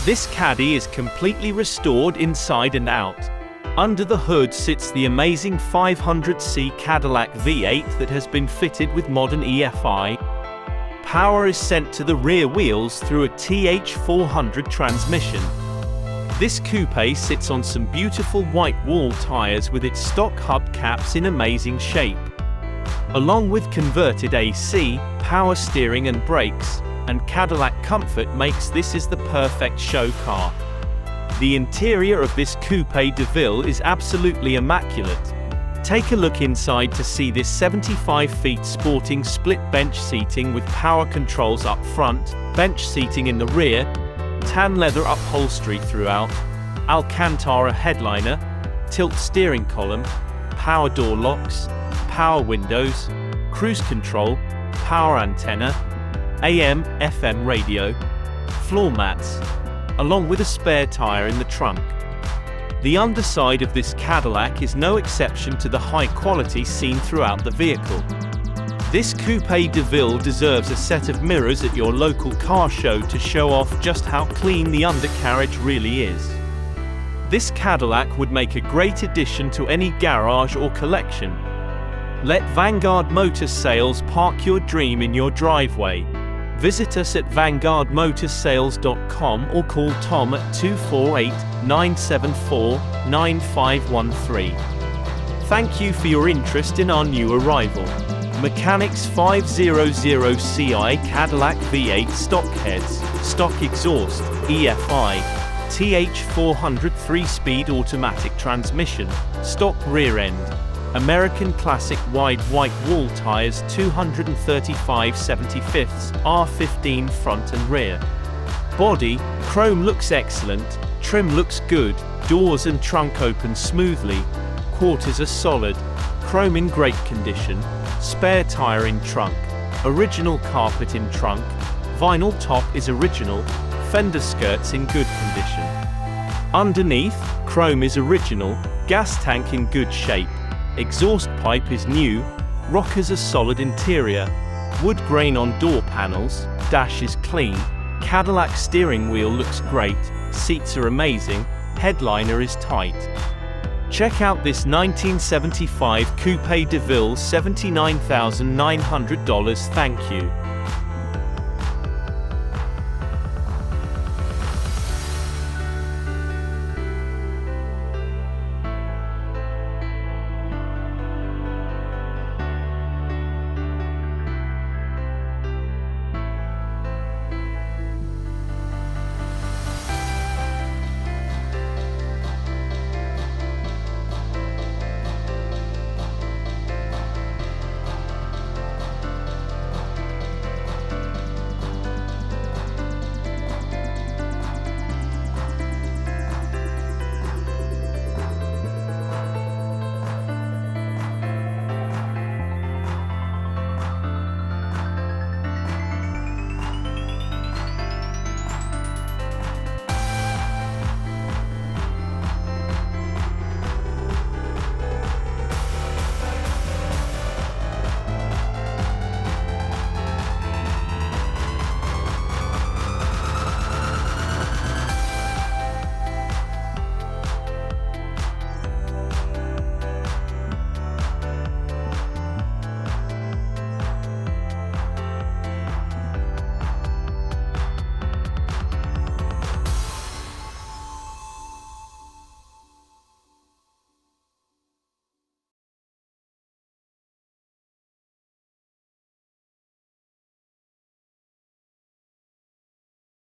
This caddy is completely restored inside and out. Under the hood sits the amazing 500c Cadillac V8 that has been fitted with modern EFI. Power is sent to the rear wheels through a TH400 transmission. This coupe sits on some beautiful white wall tires with its stock hubcaps in amazing shape. Along with converted AC, power steering and brakes, and Cadillac comfort makes this is the perfect show car. The interior of this Coupe Deville is absolutely immaculate. Take a look inside to see this 75 feet sporting split bench seating with power controls up front, bench seating in the rear, tan leather upholstery throughout, Alcantara headliner, tilt steering column, power door locks, power windows, cruise control, power antenna, AM, FM radio, floor mats, along with a spare tire in the trunk. The underside of this Cadillac is no exception to the high quality seen throughout the vehicle. This Coupe Deville deserves a set of mirrors at your local car show to show off just how clean the undercarriage really is. This Cadillac would make a great addition to any garage or collection. Let Vanguard Motor Sales park your dream in your driveway. Visit us at vanguardmotorsales.com or call Tom at 248-974-9513. Thank you for your interest in our new arrival. Mechanics 500CI Cadillac V8 stock heads, stock exhaust, EFI, TH400 3-speed automatic transmission, stock rear end, American Classic wide white wall tires 235/75 R15 front and rear. Body, chrome looks excellent, trim looks good, doors and trunk open smoothly, quarters are solid, chrome in great condition, spare tire in trunk, original carpet in trunk, vinyl top is original, fender skirts in good condition. Underneath, chrome is original, gas tank in good shape, exhaust pipe is new, rockers are solid interior, wood grain on door panels, dash is clean, Cadillac steering wheel looks great, seats are amazing, headliner is tight. Check out this 1975 Coupe Deville $79,900. Thank you.